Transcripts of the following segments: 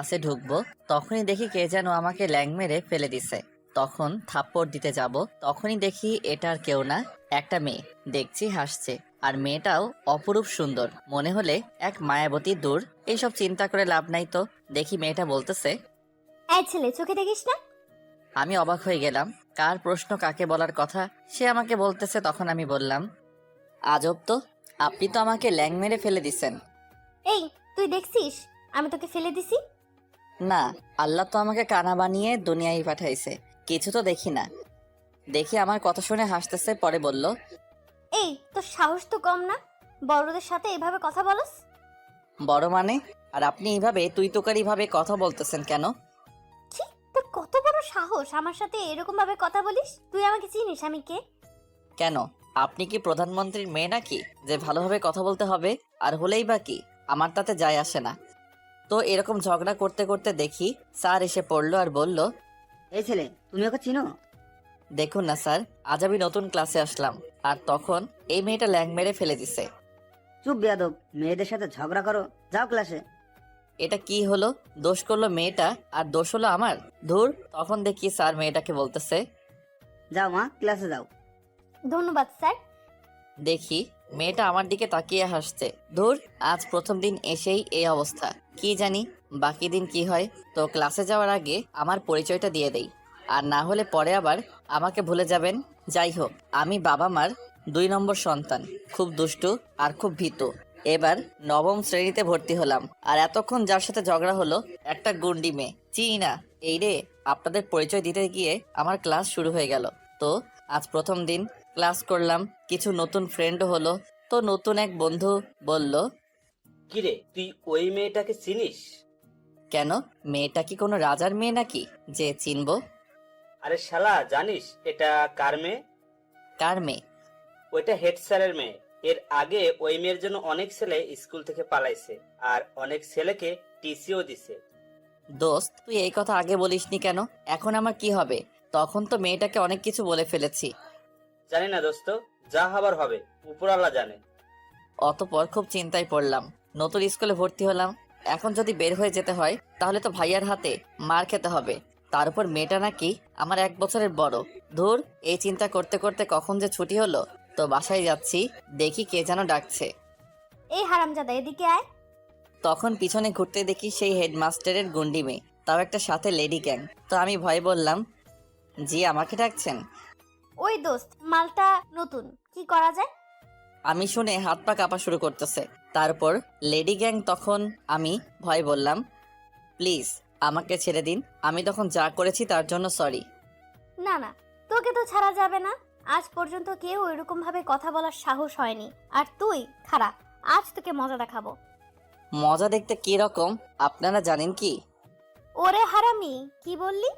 ক্লাসে ঢুকবো, তখনই দেখি কে যেন আমাকে ল্যাং মেরে ফেলে দিছে। তখন থাপ্পড় দিতে যাব, তখনই দেখি এটা আর কেউ না, একটা মেয়ে। দেখছি হাসছে, আর মেয়েটাও অপরূপ সুন্দর, মনে হলে এক মায়াবতী দূর। এইসব চিন্তা করে লাভ নাই তো। দেখি মেয়েটা বলতেছে। এই ছেলে, চোখে দেখিস না? আমি অবাক হয়ে গেলাম, কার প্রশ্ন কাকে বলার কথা সে আমাকে বলতেছে। তখন আমি বললাম, আজব তো, আপনি তো আমাকে ল্যাং মেরে ফেলে দিছেন। এই, তুই দেখছিস আমি তোকে ফেলে দিছি? না, আল্লাহ তো আমাকে কানা বানিয়ে দুনিয়ায় পাঠাইছে, কিছু তো দেখি না। দেখি আমার কথা শুনে হাসতেছে, পরে বলল, এই, তোর সাহস তো কম না, বড়দের সাথে এভাবে কথা বলস? বড় মানে? আর আপনি এইভাবে তুই তোকারি ভাবে কথা বলতেছেন কেন? কি, তোর কত বড় সাহস আমার সাথে এরকম ভাবে কথা বলিস? তুই আমাকে চিনিস আমি কে? কেন, আপনি কি প্রধানমন্ত্রীর মেয়ে নাকি যে ভালোভাবে কথা বলতে হবে? আর হলেই বা কি, আমার তাতে যায় আসে না। তো এরকম ঝগড়া করতে করতে দেখি স্যার এসে পড়লো আর বলল, এই ছেলে, তুমি ওকে চিনো? দেখুন না স্যার, আজ আমি নতুন ক্লাসে আসলাম, আর তখন এই মেয়েটা ল্যাং মেরে ফেলে দিছে। চুপ বেয়াদব, মেয়েদের সাথে ঝগড়া করো, যাও ক্লাসে। এটা কি হলো? দোষ করলো মেয়েটা আর দোষ হলো আমার? ধুর। তখন দেখি স্যার মেয়েটাকে বলতেছে, যাও মা, ক্লাসে যাও। ধন্যবাদ স্যার। দেখি মেয়েটা আমার দিকে তাকিয়ে হাসছে। ধুর, আজ প্রথম দিন এসেই এই অবস্থা। কি জানি বাকি দিন কি হয়। তো ক্লাসে যাওয়ার আগে আমার পরিচয়টা দিয়ে দেই, আর না হলে পরে আবার আমাকে ভুলে যাবেন। যাই হোক, আমি বাবা মার 2 নম্বর সন্তান, খুব দুষ্টু আর খুব ভীতু। এবার নবম শ্রেণীতে ভর্তি হলাম, আর এতক্ষণ যার সাথে ঝগড়া হলো একটা গুন্ডি মেয়ে, চিনি না। এই রে, আপনাদের পরিচয় দিতে গিয়ে আমার ক্লাস শুরু হয়ে গেল। তো আজ প্রথম দিন ক্লাস করলাম, কিছু নতুন ফ্রেন্ডও হলো। তো নতুন এক বন্ধু বলল, কিরে, তুই ওই মেয়েটাকে চিনিস? কেন, মেয়েটা কি কোনো রাজার মেয়ে নাকি যে চিনবো? আরে শালা, জানিস এটা কার মেয়ে? কার মেয়ে? ওইটা হেড স্যারের মেয়ে। এর আগে ওই মেয়ের জন্য অনেক ছেলে স্কুল থেকে পালাইছে, আর অনেক ছেলেকে টিসিও দিছে। দোস্ত, তুই এই কথা আগে বলিসনি কেন? এখন আমার কি হবে? তখন তো মেয়েটাকে অনেক কিছু বলে ফেলেছি। জানি না দোস্ত, যা হবার হবে, উপরওয়ালা জানে। অতপর খুব চিন্তায় পড়লাম। নতুন স্কুলে ভর্তি হলাম, এখন যদি বের হয়ে যেতে হয় তাহলে তো ভাইয়ার হাতে মার খেতে হবে। তার উপর মেয়েটা নাকি আমার 1 বছরের বড়। ধুর, এই চিন্তা করতে করতে কখন যে ছুটি হলো। তো বাসায় যাচ্ছি, দেখি কে যেন ডাকছে। এই হারামজাদা, এদিকে আয়। তখন পিছনে ঘুরতে দেখি সেই হেডমাস্টারের গুন্ডি মেয়ে, তাও একটা সাথে লেডি গ্যাং। তো আমি ভয়ে বললাম, জি আমাকে ডাকছেন? ওই দোস্ত, মালটা নতুন, কি করা যায়? আমি শুনে হাত পা কাঁপা শুরু করতেছে। তারপর লেডি গ্যাং, তখন আমি ভয় বললাম, প্লিজ আমাকে ছেড়ে দিন, আমি তখন যা করেছি তার জন্য সরি। না না, তোকে তো ছাড়া যাবে না। আজ পর্যন্ত কেউ এরকম ভাবে কথা বলার সাহস হয়নি, আর তুই খারাপ। আজ তোকে মজা দেখাবো। মজা দেখতে কি রকম আপনারা জানেন কি? ওরে হারামি, কি বললি?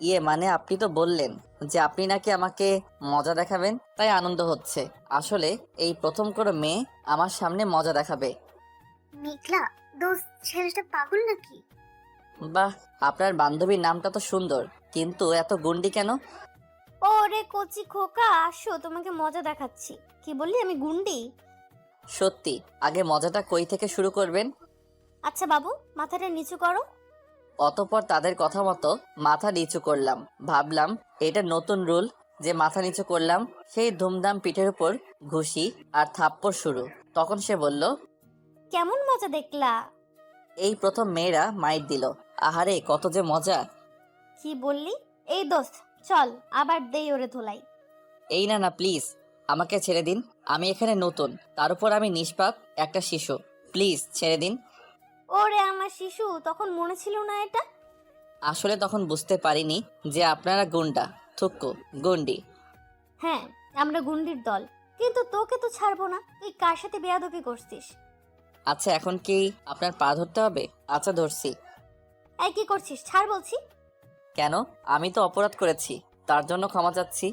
ইয়ে মানে, আপনি তো বললেন যে আপনি নাকি আমাকে মজা দেখাবেন, তাই আনন্দ হচ্ছে। আসলে এই প্রথম কোনো মেয়ে আমার সামনে মজা দেখাবে। মেঘলা, দোস্ত ছেলেটা পাগল নাকি? বাহ, আপনার বান্ধবীর নামটা তো সুন্দর, কিন্তু এত গুন্ডি কেন? ওরে কচি খোকা, আসো, তোমাকে মজা দেখাচ্ছি। কি বললি, আমি গুন্ডি? সত্যি, আগে মজাটা কই থেকে শুরু করবেন? আচ্ছা বাবু, মাথাটা নিচু করো। অতঃপর তাদের কথা মতো মাথা নিচু করলাম। ভাবলাম এটা নতুন রুল, যে মাথা নিচু করলাম সেই ধুমধাম পিঠের উপর ঘুষি আর থাপ্পড় শুরু। তখন সে বলল, কেমন মজা দেখলা? এই প্রথম মেয়েরা মাইর দিল। আহারে, কত যে মজা! কি বললি? এই দোস্ত, চল আবার দেই ওরে ধোলাই। এই না না, প্লিজ আমাকে ছেড়ে দিন। আমি এখানে নতুন, তার উপর আমি নিষ্পাপ একটা শিশু। প্লিজ ছেড়ে দিন। ওরে আমার শিশু, তখন মনে ছিল না এটা? আসলে তখন বুঝতে পারিনি যে আপনারা গুন্ডা, থুক্কু, গুন্ডি। হ্যাঁ, আমরা গুন্ডির দল, কিন্তু তোকে তো ছাড়বো না। তুই কার সাথে বেয়াদবি করছিস? আচ্ছা, এখন কি আপনার পা ধরতে হবে? আচ্ছা, ধরছি। এই কি করছিস? ছাড় বলছি। কেন, আমি তো অপরাধ করেছি, তার জন্য ক্ষমা চাচ্ছি।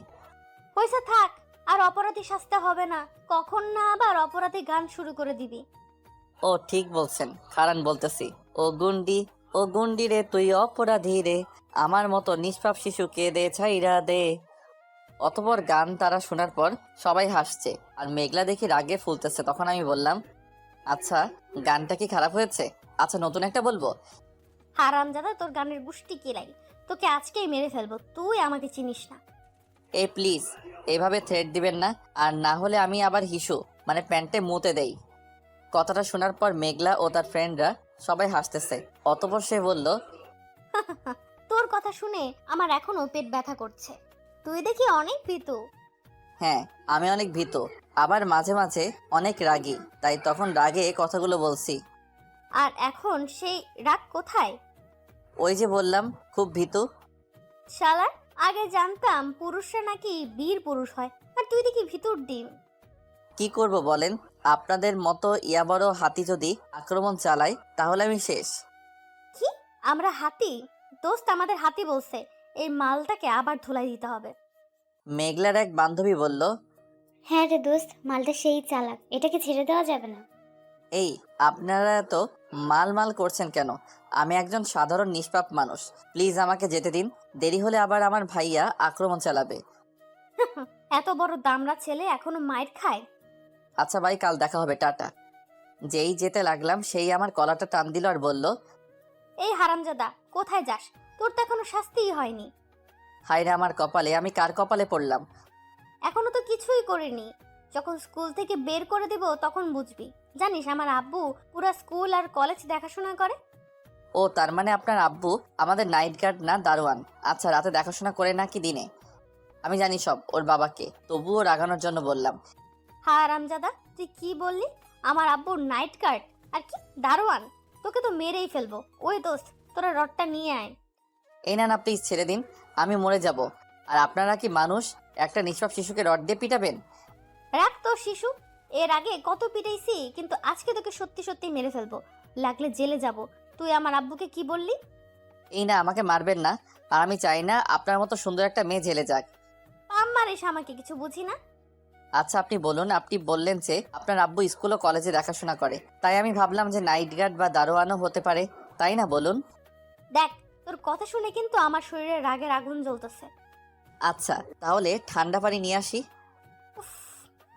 পয়সা থাক, আর অপরাধী শাস্তি হবে না। কখন না আবার অপরাধী গান শুরু করে দিবি। ও ঠিক বলছেন, খারান বলতেছি। ও গুন্ডি রে, তুই অপরাধী রে, আমার মতো নিষ্পাপ শিশুকে দে ছাইরা দে। অতপর গান তারা শোনার পর সবাই হাসছে, আর মেঘলা দেখি রাগে ফুলতেছে। তখন আমি বললাম, আচ্ছা গানটা কি খারাপ হয়েছে? আচ্ছা, নতুন একটা বলবো। হারামজাদা, তোর গানের গুষ্টি কিলাই। তোকে আজকেই মেরে ফেলবো, তুই আমাকে চিনিস না। এই প্লিজ এভাবে থ্রেট দিবেন না, আর না হলে আমি আবার হিসু মানে প্যান্টে মুতে দেই। কথাটা শোনার পর মেঘলা ও তার ফ্রেন্ডরা সবাই হাসতেছে। অতঃপর সে বলল, তোর কথা শুনে আমার এখনো পেট ব্যথা করছে। তুই দেখি অনেক ভীতু। হ্যাঁ আমি অনেক ভীত, আবার মাঝে মাঝে অনেক রাগী, তাই তখন রাগে কথাগুলো বলছি। আর এখন সেই রাগ কোথায়? ওই যে বললাম খুব ভীতু। শালা, আগে জানতাম পুরুষরা নাকি বীর পুরুষ হয়, আর তুই দেখি ভিতর ডিম। কি করব বলেন, আপনাদের মতো ইয়া বড় হাতি যদি আক্রমণ চালায় তাহলে আমি শেষ। কি? আমরা হাতি? দোস্ত আমাদের হাতি বলছে, এই মালটাকে আবার ধুলাই দিতে হবে। মেঘলার এক বান্ধবী বলল, হ্যাঁ রে দোস্ত, মালটা সেই চালাক, এটাকে ছেড়ে দেওয়া যাবে না। এই আপনারা তো মাল মাল করছেন কেন? আমি একজন সাধারণ নিষ্পাপ মানুষ, প্লিজ আমাকে যেতে দিন, দেরি হলে আবার আমার ভাইয়া আক্রমণ চালাবে। এত বড় দামড়া ছেলে এখনো মাইর খায়। আচ্ছা ভাই, কাল দেখা হবে, টাটা। যেই যেতে লাগলাম সেই আমার কলারটা টান দিল আর বলল, এই হারামজাদা, কোথায় যাস? তোর তো এখনো শাস্তিই হয়নি। হায় রে আমার কপালে, আমি কার কপালে পড়লাম? এখনো তো কিছুই করিনি। যখন স্কুল থেকে বের করে দিব তখন বুঝবি। জানিস আমার আব্বু পুরো স্কুল আর কলেজ দেখাশোনা করে। ও তার মানে আপনার আব্বু আমাদের নাইট গার্ড না দারোয়ান? আচ্ছা, রাতে দেখাশোনা করে নাকি দিনে? আমি জানি সব ওর বাবাকে, তবুও রাগানোর জন্য বললাম। হারামজাদা, তুই কি বললি? আমার আব্বুর নাইট গার্ড আর কি দারোয়ান? তোকে তো মেরেই ফেলবো। ওই দোস্ত, তোরা রডটা নিয়ে আয়। এই না না, প্লিজ ছেড়ে দিন, আমি মরে যাব। আর আপনারা কি মানুষ? একটা নিষ্পাপ শিশুকে রড দিয়ে পিটাবেন? রাখ তোর শিশু। এর আগে কত পিটাইছি, কিন্তু আজকে তোকে সত্যি সত্যি মেরে ফেলবো। লাগলে জেলে যাব। তুই আমার আব্বুকে কি বললি? এই না, আমাকে মারবেন না। আর আমি চাই না আপনার মতো সুন্দর একটা মেয়ে জেলে যাক। পাম মারিস আমাকে, কিছু বুঝি না। আচ্ছা আপনি বলুন, আপনি বললেন যে আপনার আব্বু স্কুল ও কলেজে দেখাশোনা করে, তাই আমি ভাবলাম যে নাইট গার্ড বা দারোয়ানও হতে পারে, তাই না? বলুন। দেখ, তোর কথা শুনে কিন্তু আমার শরীরে রাগের আগুন জ্বলতেছে। আচ্ছা তাহলে ঠান্ডা পানি নিয়ে আসি। উফ,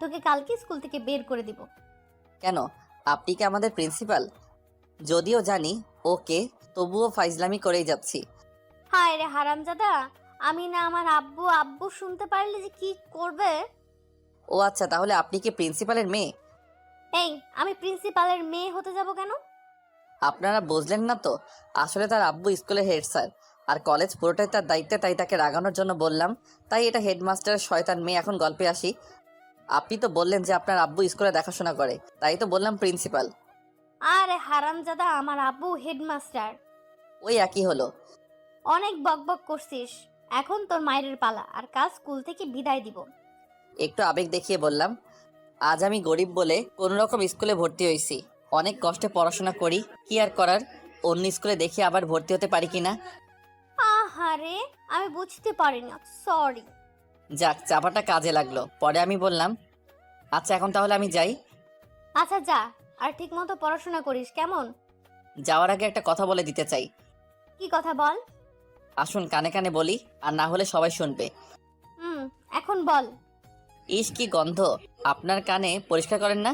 তোকে কালকে স্কুল থেকে বের করে দিব। কেন? আপনি কি আমাদের প্রিন্সিপাল? যদিও জানি ওকে, তবুও ফাইজলামি করেই যাচ্ছি। হায় রে হারামজাদা, আমি না আমার আব্বু আব্বু শুনতে পারলে যে কি করবে। ও আচ্ছা, তাহলে আপনি কি প্রিন্সিপালের মেয়ে? এই, আমি প্রিন্সিপালের মেয়ে হতে যাব কেন? আপনারা বুঝলেন না তো, আসলে তার আব্বু স্কুলের হেড স্যার, আর কলেজ পুরোটাই তার দায়িত্বে, তাই তাকে রাগানোর জন্য বললাম। তাই এটা হেডমাস্টারের শয়তান মেয়ে। এখন গল্পে আসি। আপনি তো বললেন যে আপনার আব্বু স্কুলে দেখাশোনা করে, তাই তো বললাম প্রিন্সিপাল। আরে হারামজাদা, আমার আব্বু হেডমাস্টার। ওই একই হলো। অনেক বকবক করছিস। এখন তোর মায়ের পালা, আর কাল স্কুল থেকে বিদায় দিব। একটু আবেগ দেখিয়ে বললাম, আজ আমি গরিব বলে কোনো রকম স্কুলে ভর্তি হয়েছি। অনেক কষ্টে পড়াশোনা করি, কি আর করার। অন্য স্কুলে দেখি আবার ভর্তি হতে পারি কিনা। আহারে, আমি বুঝতে পারিনি, সরি। যাক, চাপাটা কাজে লাগলো। পরে আমি বললাম, আচ্ছা এখন তাহলে আমি যাই। আচ্ছা যা, আর ঠিক মতো পড়াশোনা করিস, কেমন? যাওয়ার আগে একটা কথা বলে দিতে চাই। কি কথা বল? আসুন কানে কানে বলি, আর না হলে সবাই শুনবে। এখন বল। ইস কি গন্ধ! আপনার কানে পরিষ্কার করেন না?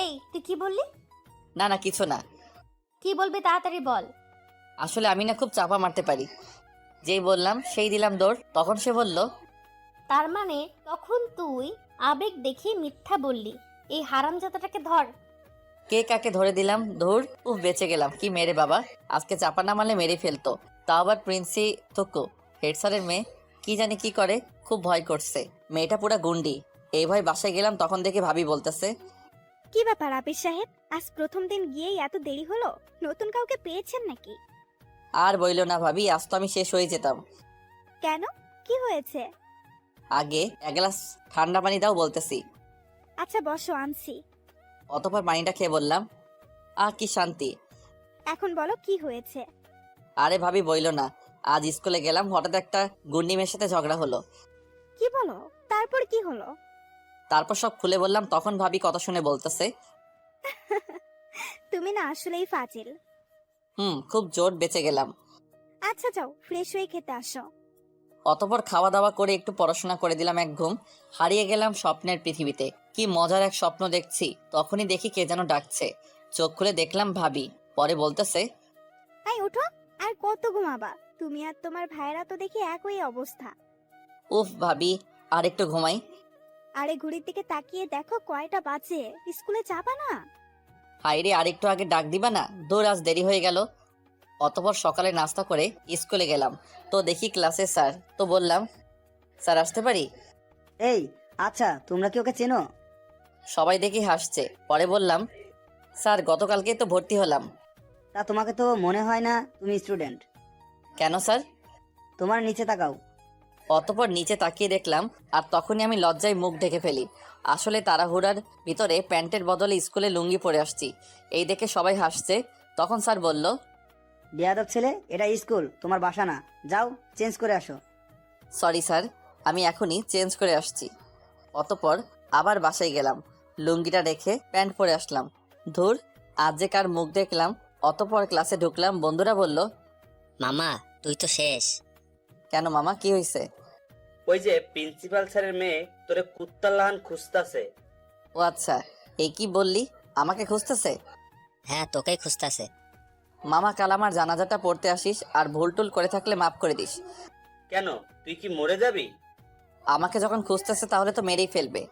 এই, তুই কি বললি? না না, কিছু না। কি বলবি তাড়াতাড়ি বল। আসলে আমি না খুব চাপা মারতে পারি। যেই বললাম সেই দিলাম দৌড়। তখন সে বলল, তার মানে তখন তুই আবেগ দেখে মিথ্যা বললি। এই হারামজাদাটাকে ধর। কে কাকে ধরে দিলাম, ধুর। উফ, বেঁচে গেলাম। কি মেরে বাবা, আজকে চাপা না মারলে মেরে ফেলতো। তাও আবার প্রিন্সি থুকু, হেড স্যারের মেয়ে। কি জানি কি করে, খুব ভয় করছে। মেয়েটা পুরা গুন্ডি। এই ভয় বাসায় গেলাম, তখন দেখে ভাবি বলতেছে, কি ব্যাপার আবির সাহেব, আজ প্রথম দিন গিয়েই এত দেরি হলো? নতুন কাউকে পেয়েছেন নাকি? আর বইলো না ভাবি, আজ তো আমি শেষ হয়ে যেতাম। কেন, কি হয়েছে? আগে এক গ্লাস ঠান্ডা পানি দাও বলতেছি। আচ্ছা বসো, আনছি। অতঃপর পানিটা খেয়ে বললাম, কি শান্তি। এখন বলো কি হয়েছে? আরে ভাবি বইলো না, আজ স্কুলে গেলাম, হঠাৎ একটা গুন্ডি মেয়ের সাথে ঝগড়া হলো। কি বলো, তারপর কি হলো? তারপর সব খুলে বললাম। তখন ভাবি কথা শুনে বলতেছে, তুমি না আসলেই ফাজিল। খুব জোর বেঁচে গেলাম। আচ্ছা যাও, ফ্রেশ হয়ে খেতে আসো। অতঃপর খাওয়া দাওয়া করে একটু পড়াশোনা করে দিলাম এক ঘুম। হারিয়ে গেলাম স্বপ্নের পৃথিবীতে। কি মজার এক স্বপ্ন দেখছি। তখনই দেখি কে যেন ডাকছে। চোখ খুলে দেখলাম ভাবি। পরে বলতেছে, তাই ওঠো, আর কত ঘুমাবা? তুমি আর তোমার ভাইয়েরা তো দেখি একই অবস্থা। উফ ভাবি, আর একটু ঘুমাই। আরে ঘড়ির দিকে তাকিয়ে দেখো কয়টা বাজে, স্কুলে যাবা না? হাইরে, আর একটু আগে ডাক দিবা না? দৌড়, আজ দেরি হয়ে গেল। অতপর সকালে নাস্তা করে স্কুলে গেলাম, তো দেখি ক্লাসে স্যার, তো বললাম স্যার আসতে পারি? এই, আচ্ছা তোমরা কি ওকে চেনো? সবাই দেখি হাসছে। পরে বললাম স্যার গতকালকেই তো ভর্তি হলাম। তা তোমাকে তো মনে হয় না তুমি স্টুডেন্ট। কেন স্যার? তোমার নিচে তাকাও। অতপর নিচে তাকিয়ে দেখলাম, আর তখনই আমি লজ্জায় মুখ ঢেকে ফেলি। আসলে তাড়াহুড়ার ভিতরে প্যান্টের বদলে স্কুলে লুঙ্গি পরে আসছি। এই দেখে সবাই হাসছে। তখন স্যার বলল, বেয়াদব ছেলে, এটা স্কুল, তোমার বাসা না। যাও চেঞ্জ করে আসো। সরি স্যার, আমি এখনই চেঞ্জ করে আসছি। অতপর আবার বাসায় গেলাম, লুঙ্গিটা রেখে প্যান্ট পরে আসলাম। ধুর, আজ যে কার মুখ দেখলাম। অতপর ক্লাসে ঢুকলাম, বন্ধুরা বলল, মামা তুই তো শেষ। কেন মামা, কি হয়েছে? ওই যে প্রিন্সিপাল স্যারের মেয়ে তোরে কুত্তার লাহান খুঁজতাছে। ও আচ্ছা, এই কি বললি? আমাকে খুঁজতেছে? হ্যাঁ তোকেই খুঁজতাছে। মামা, কাল আমার জানাজাটা পড়তে আসিস, আর ভুল টুল করে থাকলে মাফ করে দিস। কেন, তুই কি মরে যাবি? আমাকে যখন খুঁজতেছে তাহলে তো মেরেই ফেলবে।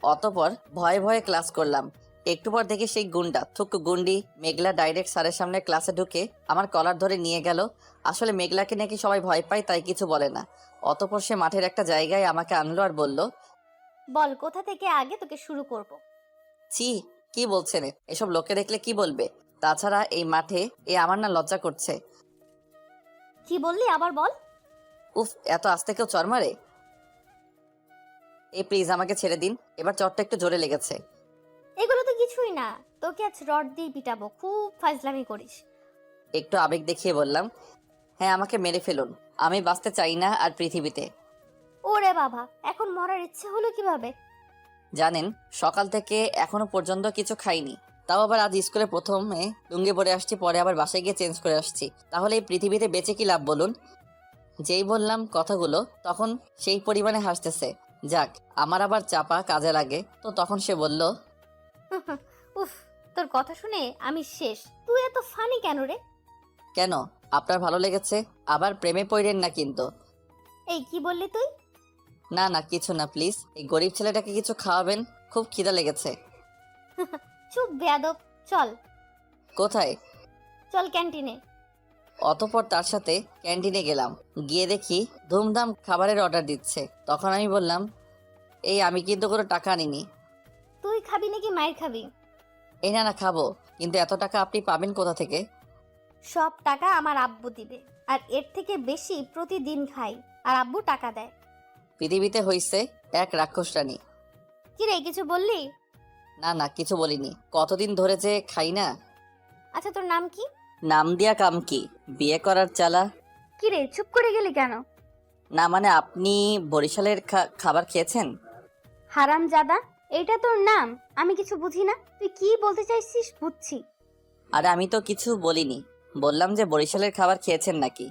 অতপর ভয়ে ভয়ে ক্লাস করলাম। একটু পর দেখি সেই গুন্ডা থুকু গুন্ডি মেঘলা ডাইরেক্ট স্যারের সামনে ক্লাসে ঢুকে আমার কলার ধরে নিয়ে গেল। আসলে মেঘলাকে নাকি সবাই ভয় পায়, তাই কিছু বলে না। অতপর সে মাঠের একটা জায়গায় আমাকে আনলো আর বলল, বল কোথা থেকে আগে তোকে শুরু করব। ছি, কি বলছেন? এসব লোকে দেখলে কি বলবে? তাছাড়া এই মাঠে আমার না লজ্জা করছে। কি বললি আবার বল। উফ, এত আস্তে কেউ চর মারে? এই প্লিজ আমাকে ছেড়ে দিন, এবার চরটা একটু জোরে লেগেছে। এগুলো তো কিছুই না, তোকে আজ রড দিয়ে পিটাবো, খুব ফাজলামি করিস। একটু আবেগ দেখিয়ে বললাম, হ্যাঁ আমাকে মেরে ফেলুন, আমি বাঁচতে চাই না আর পৃথিবীতে। ওরে বাবা, এখন মরার ইচ্ছে হলো কিভাবে? জানেন, সকাল থেকে এখনো পর্যন্ত কিছু খাইনি। তাও আবার আজ স্কুলে প্রথমে লুঙ্গি পরে আসছি, পরে আবার বাসায় গিয়ে চেঞ্জ করে আসছি। তাহলে এই পৃথিবীতে বেঁচে কি লাভ বলুন? যেই বললাম কথাগুলো তখন সেই পরিমাণে হাসতেছে। যাক, আমার আবার চাপা কাজে লাগে। তো তখন সে বলল, উফ, তোর কথা শুনে আমি শেষ। তুই এত ফানি কেন রে? কেন, আপনার ভালো লেগেছে? আবার প্রেমে পড়েন না কিন্তু। এই কি বললি তুই? না না, কিছু না, প্লিজ এই গরিব ছেলেটাকে কিছু খাওয়াবেন, খুব খিদা লেগেছে। চুপ বেয়াদব, চল কোথায়? চল ক্যান্টিনে। অতপর তার সাথে ক্যান্টিনে গেলাম। গিয়ে দেখি ধুমধাম খাবারের অর্ডার দিচ্ছে। তখন আমি বললাম, এই আমি কিন্তু কোনো টাকা আনিনি। তুই খাবি নাকি মায়ের খাবি? এই না না, খাবো, কিন্তু এত টাকা আপনি পাবেন কোথা থেকে? সব টাকা আমার আব্বু দিবে, আর এর থেকে বেশি প্রতিদিন খাই, আর আব্বু টাকা দেয়। পৃথিবীতে হইছে এক রাক্ষস রানী। কি রে, কিছু বললি? না না, কিছু বলিনি, কতদিন ধরে যে খাই না। আচ্ছা তোর নাম কি? নাম দিয়া কাম কি, বিয়ে করার চালা। কি রে, চুপ করে গেলি কেন? না মানে, আপনি বরিশালের খাবার খেয়েছেন? হারামজাদা, এইটা তোর নাম? আমি কিছু বুঝি না, তুই কি বলতে চাইছিস বুঝছি। আরে আমি তো কিছু বলিনি, বললাম যে বরিশালের খাবার খেয়েছেন নাকি।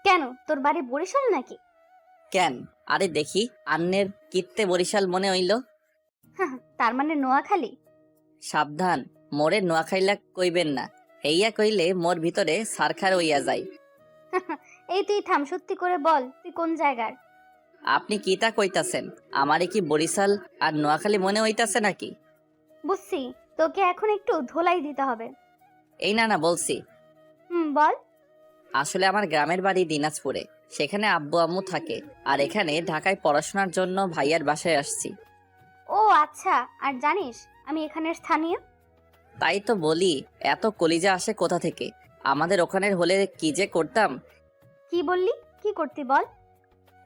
কেন, তোর বাড়ি বরিশাল নাকি? কেন? আরে দেখি আন্নের কিত্তে বরিশাল মনে হইল। তার মানে নোয়াখালী? সাবধান, মোরে নোয়াখাইলা কইবেন না, হেইয়া কইলে মোর ভিতরে সারখার হইয়া যায়। এই তুই থাম, সত্যি করে বল তুই কোন জায়গার? আপনি কি তা কইতাছেন? আমারে কি বরিশাল আর নোয়াখালী মনে হইতাছে নাকি? বুঝছি, তোকে এখন একটু ধোলাই দিতে হবে। এই না না, বলছি বল। আসলে আমার গ্রামের বাড়ি দিনাজপুরে, সেখানে আব্বু আম্মু থাকে, আর এখানে ঢাকায় পড়াশোনার জন্য ভাইয়ার বাসায় আসছি। ও আচ্ছা, আর জানিস আমি এখানের স্থানীয়? তাই তো বলি, এত কলিজা আসে কোথা থেকে? আমাদের ওখানের হলে কি যে করতাম। কি বললি, কি করতি বল?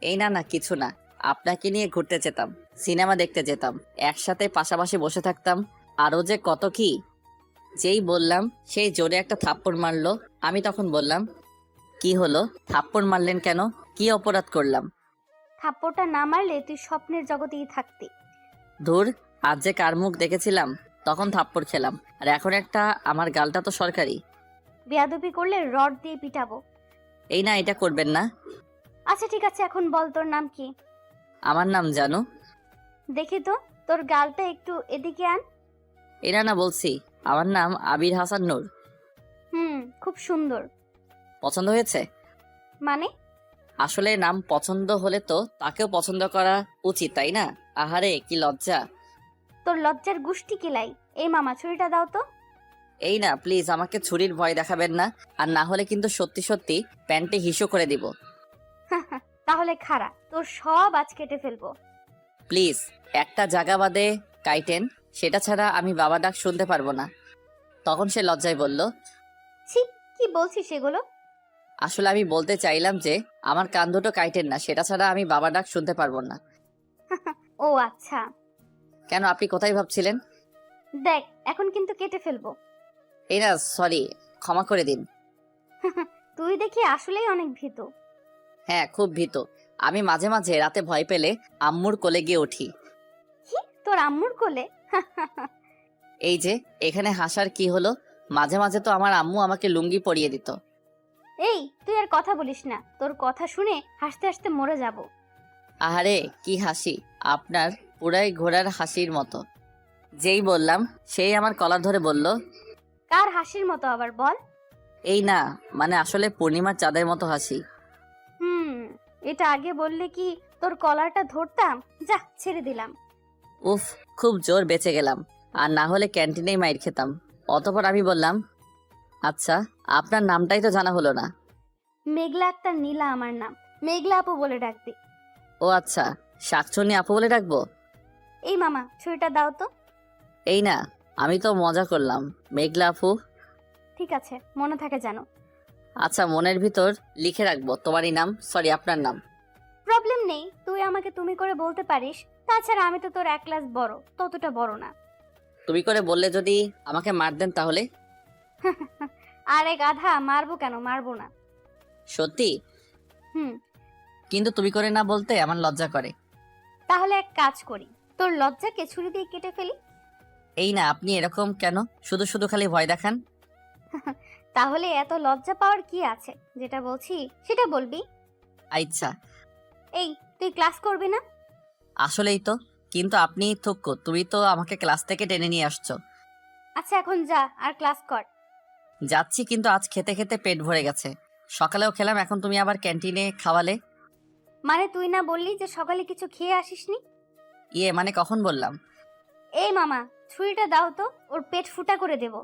এই না না, কিছু না, আপনাকে নিয়ে ঘুরতে যেতাম, সিনেমা দেখতে যেতাম, একসাথে পাশাপাশি বসে থাকতাম, আরো যে কত কি। যেই বললাম সেই জোরে একটা থাপ্পড় মারলো। আমি তখন বললাম, কি হলো, থাপ্পড় মারলেন কেন? কি অপরাধ করলাম? থাপ্পড়টা না মারলে তুই স্বপ্নের জগতেই থাকতি। ধুর, আজ যে কার মুখ দেখেছিলাম তখন থাপ্পড় খেলাম, আর এখন একটা আমার গালটা তো সরকারি। বেয়াদবি করলে রড দিয়ে পিটাবো। এই না, এটা করবেন না। আচ্ছা ঠিক আছে, এখন বল তোর নাম কি? আমার নাম জানু। দেখি তো, তোর গালটা একটু এদিকে আন। এরা না, বলছি আমার নাম আবির হাসান নূর। খুব সুন্দর। পছন্দ হয়েছে? মানে? আসলে নাম পছন্দ হলে তো তাকেও পছন্দ করা উচিত, তাই না? আহারে কি লজ্জা। তোর লজ্জার গুষ্টি কিলাই। এই মামা, ছুরিটা দাও তো। এই না, প্লিজ আমাকে ছুরির ভয় দেখাবেন না, আর না হলে কিন্তু সত্যি সত্যি প্যান্টে হিসু করে দিব। তাহলে খাড়া, তোর সব আজ কেটে ফেলবো। প্লিজ একটা জায়গা বাদে কাইটেন, সেটা ছাড়া আমি বাবা ডাক শুনতে পারবো না। তখন সে লজ্জায় বলল, ছি, কি বলছিস সেগুলো? আসলে আমি বলতে চাইলাম যে আমার কান দুটো কাইটেন না, সেটা ছাড়া আমি বাবা ডাক শুনতে পারবো না। ও আচ্ছা। কেন, আপনি কোথায় ভাবছিলেন? দেখ, এখন কিন্তু কেটে ফেলবো। এই না, সরি, ক্ষমা করে দিন। তুই দেখি আসলেই অনেক ভীতু। হ্যাঁ, খুব ভীত। আমি মাঝে মাঝে রাতে ভয় পেলে আম্মুর কোলে গিয়ে উঠি। কি, তোর আম্মুর কোলে? এই যে এখানে হাসার কি হলো? মাঝে মাঝে তো আমার আম্মু আমাকে লুঙ্গি পরিয়ে দিত। এই, তুই আর কথা বলিস না, তোর কথা শুনে হাসতে হাসতে মরে যাব। আহারে কি হাসি, আপনার পুরাই ঘোড়ার হাসির মতো। যেই বললাম সেই আমার কলার ধরে বলল, কার হাসির মতো আবার বল? এই না, মানে আসলে পূর্ণিমার চাঁদের মতো হাসি। এটা আগে বললে কি তোর কলারটা ধরতাম। যা, ছেড়ে দিলাম। উফ, খুব জোর বেঁচে গেলাম, আর না হলে ক্যান্টিনেই মাইর খেতাম। অতঃপর আমি বললাম, আচ্ছা আপনার নামটাই তো জানা হলো না। মেঘলা আক্তার নীলা আমার নাম। মেঘলা আপু বলে ডাকবি। ও আচ্ছা, শাকচুন্নি আপু বলে ডাকবো? এই মামা, ছুরিটা দাও তো। এই না, আমি তো মজা করলাম। মেঘলা আপু? ঠিক আছে, মনে থাকে জানো। আচ্ছা, মনের ভিতর লিখে রাখবো তোমারই নাম, সরি আপনার নাম। প্রবলেম নেই, তুই আমাকে তুমি করে বলতে পারিস। তাছাড়া আমি তো তোর এক ক্লাস বড়, ততটা বড় না। তুমি করে বললে যদি আমাকে মার দেন তাহলে? আরে গাধা, মারবো কেন? মারবো না। সত্যি? হুম। কিন্তু তুমি করে না বলতে আমার লজ্জা করে। তাহলে এক কাজ করি, তোর লজ্জাকে ছুরি দিয়ে কেটে ফেলি। এই না, আপনি এরকম কেন শুধু শুধু খালি ভয় দেখান? তাহলে এত লজ্জা পাওয়ার কি আছে? যেটা বলছি সেটা বলবি। আচ্ছা। এই, তুই ক্লাস করবি না? আসলেই তো, কিন্তু আপনি থুক্কু, তুমি তো আমাকে ক্লাস থেকে টেনে নিয়ে আসছো। আচ্ছা, এখন যা আর ক্লাস কর। যাচ্ছি, কিন্তু আজ খেতে খেতে পেট ভরে গেছে। সকালেও খেলাম, এখন তুমি আবার ক্যান্টিনে খাওয়ালে। মানে তুই না বললি যে সকালে কিছু খেয়ে আসিসনি? ইয়ে মানে কখন বললাম? এই মামা, ছুরিটা দাও তো, ওর পেট ফুটা করে দেব।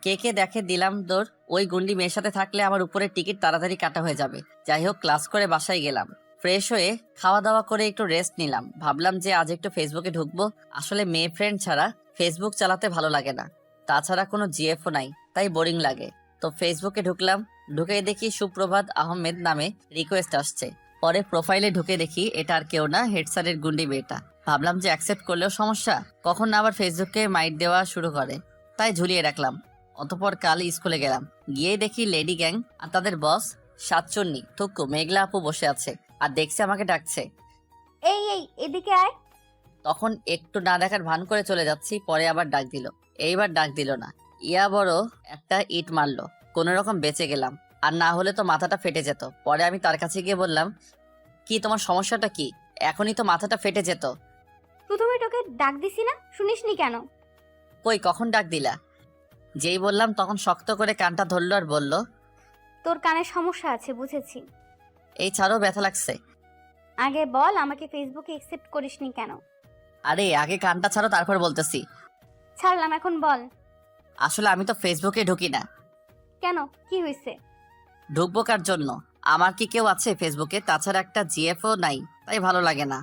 কে কে দেখে দিলাম দৌড়। ওই গুন্ডি মেয়ের সাথে থাকলে আমার উপরে টিকিট তাড়াতাড়ি কাটা হয়ে যাবে। যাই হোক, ক্লাস করে বাসায় গেলাম। ফ্রেশ হয়ে খাওয়া দাওয়া করে একটু রেস্ট নিলাম। ভাবলাম যে আজ একটু ফেসবুকে ঢুকবো। আসলে মেয়ে ফ্রেন্ড ছাড়া ফেসবুক চালাতে ভালো লাগে না, তাছাড়া কোনো জিএফও নাই, তাই বোরিং লাগে। তো ফেসবুকে ঢুকলাম। ঢুকে দেখি সুপ্রভাত আহমেদ নামে রিকোয়েস্ট আসছে। পরে প্রোফাইলে ঢুকে দেখি এটা আর কেউ না, হেড স্যারের গুন্ডি মেয়েটা। ভাবলাম যে অ্যাকসেপ্ট করলেও সমস্যা, কখন না আবার ফেসবুকে মাইট দেওয়া শুরু করে, তাই ঝুলিয়ে রাখলাম। অতঃপর কাল স্কুলে গেলাম। গিয়ে দেখি লেডি গ্যাং আর তাদের বস সাতচন্নি, থুক্কু, মেঘলা আপু বসে আছে আর দেখছে আমাকে ডাকছে। এই এই, এদিকে আয়। তখন একটু না দেখার ভান করে চলে যাচ্ছি, পরে আবার ডাক দিল। এইবার ডাক দিল না, ইয়া বড় একটা ইট মারলো। কোনো রকম বেঁচে গেলাম, আর না হলে তো মাথাটা ফেটে যেত। পরে আমি তার কাছে গিয়ে বললাম, কি তোমার সমস্যাটা কি? এখনই তো মাথাটা ফেটে যেত। প্রথমে তোকে ডাক দিছি না, শুনিসনি কেন? কই, কখন ডাক দিলা? যেই বললাম তখন শক্ত করে কানটা ধরলো আর বলল, তোর কানে সমস্যা আছে, বুঝেছি। এই ছাড়ো, ব্যথা লাগছে। আগে বল, আমাকে ফেসবুকে অ্যাকসেপ্ট করিসনি কেন? আরে আগে কানটা ছাড়ো, তারপর বলতেছি। ছাড়লাম, এখন বল। আসলে আমি তো ফেসবুকে ঢুকি না। কেন, কি হয়েছে? ঢুকবো কার জন্য? আমার কি কেউ আছে ফেসবুকে? তাছাড়া একটা জিএফও নাই, তাই ভালো লাগে না।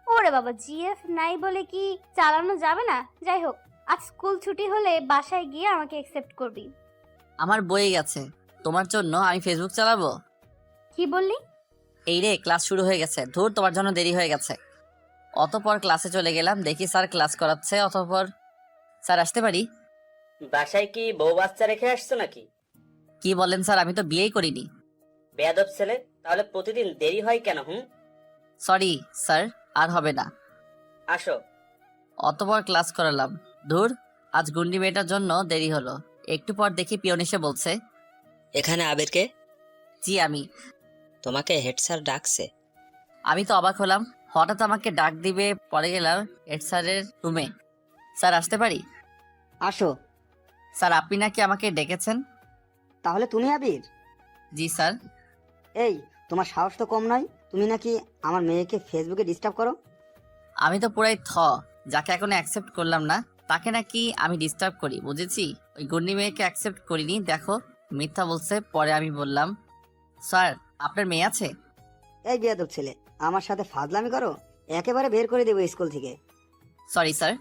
ওরে বাবা, জিএফ নাই বলে কি চালানো যাবে না? যাই হোক, আজ স্কুল ছুটি হলে বাসায় গিয়ে আমাকে অ্যাকসেপ্ট করবি। আমার বই গেছে, তোমার জন্য আমি ফেসবুক চালাবো? কি বললি? এই রে, ক্লাস শুরু হয়ে গেছে, ধুর তোমার জন্য দেরি হয়ে গেছে। অতঃপর ক্লাসে চলে গেলাম, দেখি স্যার ক্লাস করাচ্ছে। অতঃপর, স্যার আসতে পারি? বাসায় কি বউ বাচ্চা রেখে আসছো নাকি? কি বলেন স্যার, আমি তো বিয়েই করিনি। বেয়াদব ছেলে, তাহলে প্রতিদিন দেরি হয় কেন? সরি স্যার, আর হবে না। আসো। অতঃপর ক্লাস করালাম। ধুর, আজ গুন্ডি মেয়েটার জন্য দেরি হলো। একটু পর দেখি পিয়ন এসে বলছে, এখানে আবিরকে? জি আমি। তোমাকে হেড স্যার ডাকছে। আমি তো অবাক হলাম, হঠাৎ আমাকে ডাক দিবে। পরে গেলাম হেড স্যারের রুমে। স্যার আসতে পারি? আসো। স্যার আপনি নাকি আমাকে ডেকেছেন? তাহলে তুমি আবির? জি স্যার। এই, তোমার সাহস তো কম নয়, তুমি নাকি আমার মেয়েকে ফেসবুকে ডিস্টার্ব করো। আমি তো পুরাই যাকে এখনো অ্যাকসেপ্ট করলাম না তাকে নাকি আমি ডিস্টার্ব করি, বুঝেছি। ওই গুন্ডি মেয়েকে অ্যাকসেপ্ট করিনি, দেখো মিথ্যা বলছে। পরে আমি বললাম, স্যার আপনার মেয়ে আছে? এই বেয়াদব ছেলে, আমার সাথে ফাজলামি করো, একেবারে বের করে দেবো স্কুল থেকে। Sorry sir.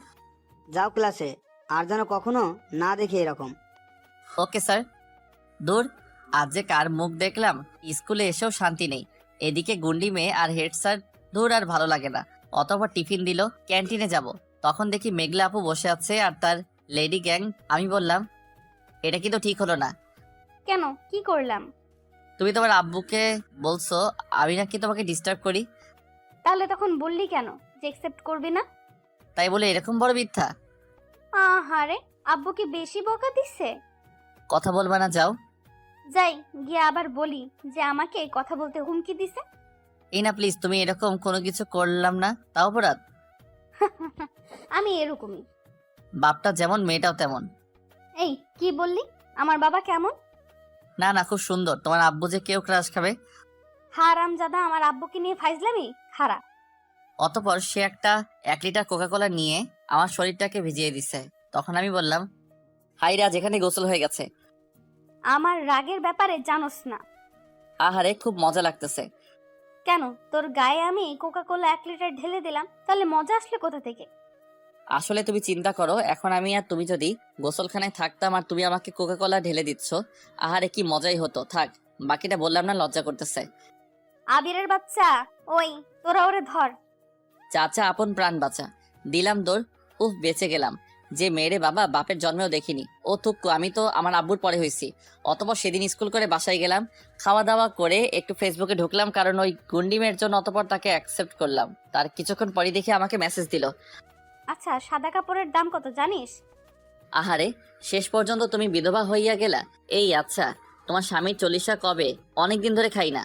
যাও ক্লাসে, আর যেন কখনো না দেখি এরকম। Okay sir. দূর, আজ যে কার মুখ দেখলাম, স্কুলে এসেও শান্তি নেই। এদিকে গুন্ডি মেয়ে আর হেড স্যার, দূর আর ভালো লাগে না। অতঃপর টিফিন দিল, ক্যান্টিনে যাব, তখন দেখি মেঘলা আপু বসে আছে আর তার লেডি গ্যাং। আমি বললাম, এটা কিন্তু ঠিক হলো না। কেন, কি করলাম? তুমি তোমার আব্বুকে বলছো আমি নাকি তোমাকে ডিস্টার্ব করি, তাহলে তখন বললি কেন যে একসেপ্ট করবি না? তাই বলে এরকম বড় মিথ্যা? আহারে, আব্বু কি বেশি বকা দিচ্ছে? কথা বলবা না, যাও। যাই, গিয়ে আবার বলি যে আমাকে কথা বলতে হুমকি দিছে। এই না প্লিজ, তুমি এরকম কোনো কিছু করলাম না, তাও অপরাধ। আমি এরকমই। বাপটা যেমন মেয়েটাও তেমন। এই কি বললি? আমার বাবা কেমন? না না, খুব সুন্দর। তোমার আব্বু যে কেউ ক্রাশ খাবে। হারামজাদা আমার আব্বুকে নিয়ে ফাইজলামি খারাপ। অতপর সে একটা 1 লিটার কোকাকোলা নিয়ে আমার শরীরটাকে ভিজিয়ে দিছে। তখন আমি বললাম, হাই রাজ, এখানে গোসল হয়ে গেছে। আমার রাগের ব্যাপারে জানোস না। আহারে, খুব মজা লাগতেছে। কেন, তোর গায়ে আমি কোকা কোলা 1 লিটার ঢেলে দিলাম, তাহলে মজা আসলে কোথা থেকে? আসলে তুমি চিন্তা করো, এখন আমি আর তুমি যদি গোসলখানায় থাকতাম আর তুমি আমাকে কোকাকোলা ঢেলে দিচ্ছ, আহারে কি মজাই হতো। থাক, বাকিটা বললাম না, লজ্জা করতেছে। আবিরের বাচ্চা, ওই তোরা ওরে ধর। চাচা আপন প্রাণ বাঁচা। দিলাম দৌড়। উফ, বেঁচে গেলাম। যে মেয়েরে বাবা বাপের জন্মেও দেখিনি, ও থুক্কু, আমি তো আমার আব্বুর পরে হয়েছি। অতপর সেদিন স্কুল করে বাসায় গেলাম, খাওয়া দাওয়া করে একটু ফেসবুকে ঢুকলাম, কারণ ওই গুন্ডিমের জন্য। অতপর তাকে অ্যাকসেপ্ট করলাম। তার কিছুক্ষণ পরই দেখে আমাকে মেসেজ দিল। আচ্ছা, সাদা কাপড়ের দাম কত জানিস? আহারে, শেষ পর্যন্ত তুমি বিধবা হইয়া গেলা। এই আচ্ছা, তোমার স্বামীর চল্লিশা কবে? অনেকদিন ধরে খাই না।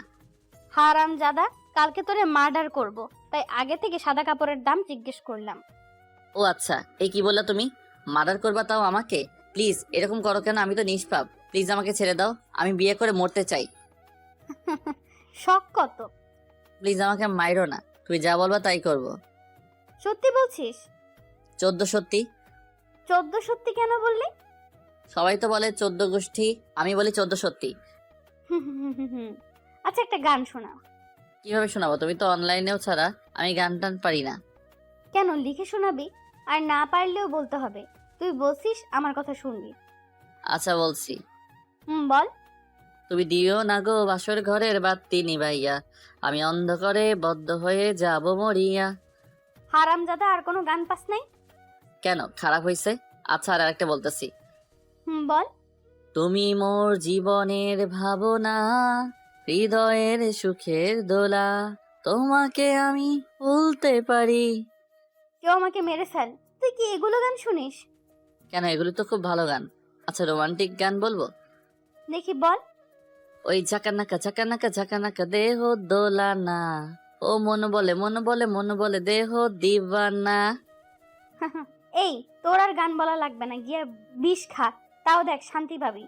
হারামজাদা, কালকে তোরে মার্ডার করব, তাই আগে থেকে সাদা কাপড়ের দাম জিজ্ঞেস করলাম। ও আচ্ছা, এই কি বললা তুমি? মার্ডার করবা, তাও আমাকে? প্লিজ এরকম করো কেন? আমি তো নিষ্পাপ। প্লিজ আমাকে ছেড়ে দাও, আমি বিয়ে করে মরতে চাই। শখ কত? প্লিজ আমাকে মাইরো না, তুমি যা বলবা তাই করব। সত্যি বলছিস? 14 সত্যি। 14 সত্যি কেন বললি? সবাই তো বলে 14 গোষ্ঠী, আমি বলি 14 সত্যি। আচ্ছা, একটা গান শোনা। কিভাবে শোনাবো? তুমি তো অনলাইনেও ছাড়া, আমি গান টান পারি না। কেন, লিখে শোনাবি? আর না পারলেও বলতে হবে। তুই বলছিস আমার কথা শুনবি। আচ্ছা বলছি। বল। তুমি দিও না গো বাসর ঘরের বাতি নিবাইয়া, আমি অন্ধকারে বদ্ধ হয়ে যাব মরিয়া। হারামজাদা, আর কোনো গান পাস নাই? কেন, খারাপ হয়েছে? আচ্ছা, আর একটা বলতেছি। বল। তুমি মোর জীবনের ভাবনা, হৃদয়ের সুখের দোলা, তোমাকে আমি ভুলতে পারি। কেউ আমাকে মেরে ফেল, তুই কি এগুলো গান শুনিস? কেন, এগুলো তো খুব ভালো গান। আচ্ছা, রোমান্টিক গান বলবো? দেখি বল। ওই ঝাঁকানাকা ঝাঁকানাকা ঝাঁকানাকা দেহ দোলানা, ও মন বলে মন বলে মন বলে দেহ দিবানা। এই, তোর আর গান বলা লাগবে না, গিয়ে বিষ খা, তাও দেখ শান্তি পাবি।